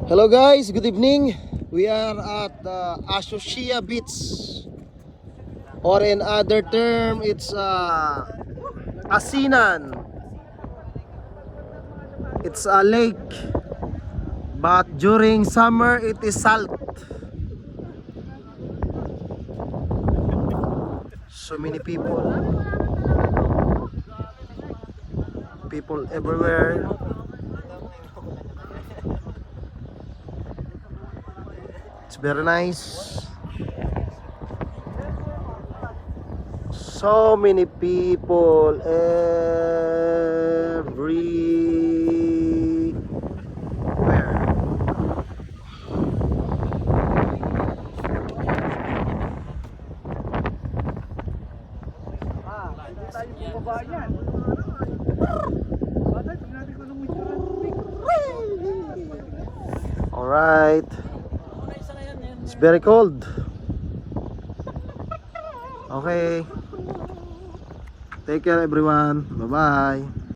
Hello guys, good evening. We are at Asociya Beach, or in other term it's Asinan. It's a lake, but during summer it is salt. So many people everywhere. It's very nice. So many people everywhere. All right. It's very cold. Okay. Take care everyone. Bye-bye.